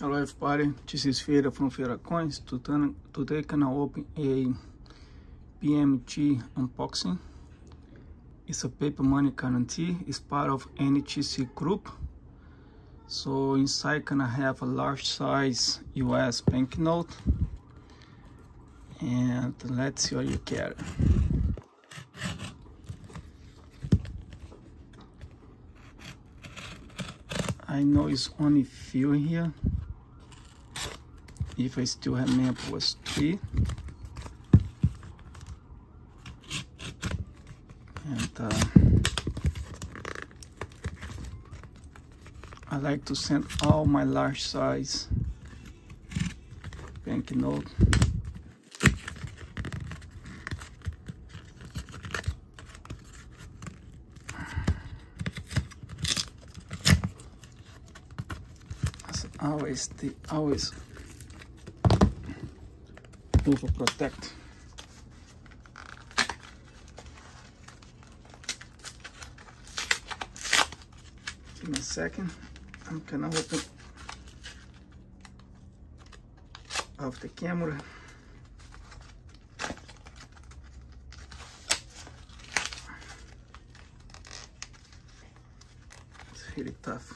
Hello everybody, this is Feira from Feira Coins. Today can I open a PMG unboxing. It's a paper money guarantee. It's part of NTC group. So inside can I have a large size US banknote. And let's see what you get. I know it's only few here. If I still remember, was 3. And I like to send all my large size banknote. As always, they always overprotect. Give me a second. I'm gonna open off the camera. It's really tough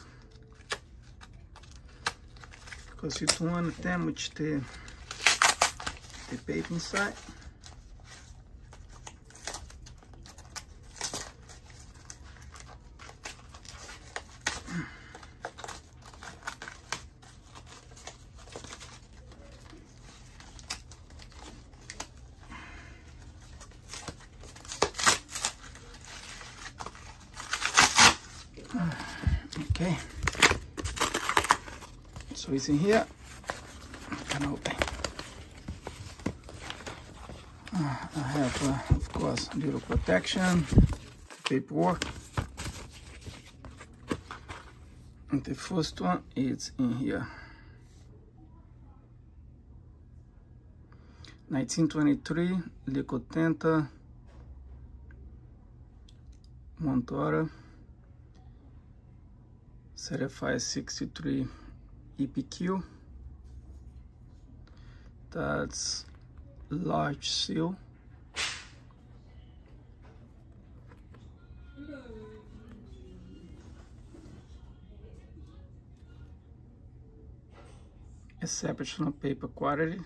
because you don't want to damage the paper inside. Okay, so it's in here. I can open. I have, of course, a little protection, paperwork. And the first one is in here. 1923, Licotenta, Montora, certified 63 EPQ. That's large seal. Exceptional paper quality.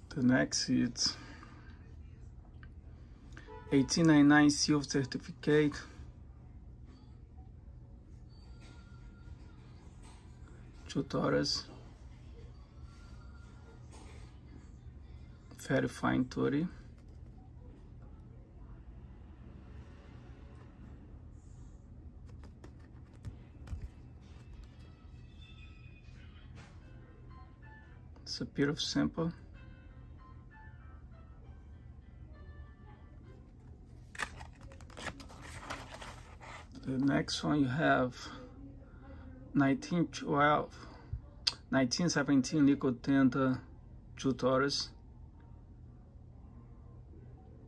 The next is 1899 seal certificate. $2. Very fine 30. It's a bit of sample. The next one you have 1917 Licotenta $2.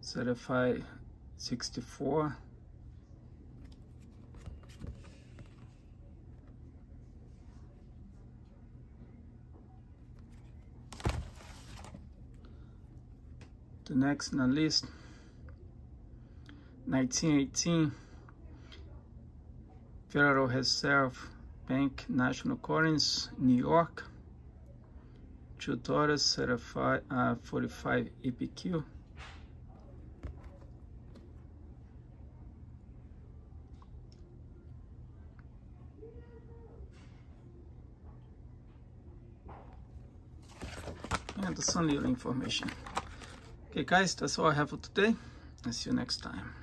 Certified 64. The next on the list, 1918 Federal Reserve Bank National Currency, New York, $2, certified 45 EPQ. And some little information. Okay guys, that's all I have for today. I'll see you next time.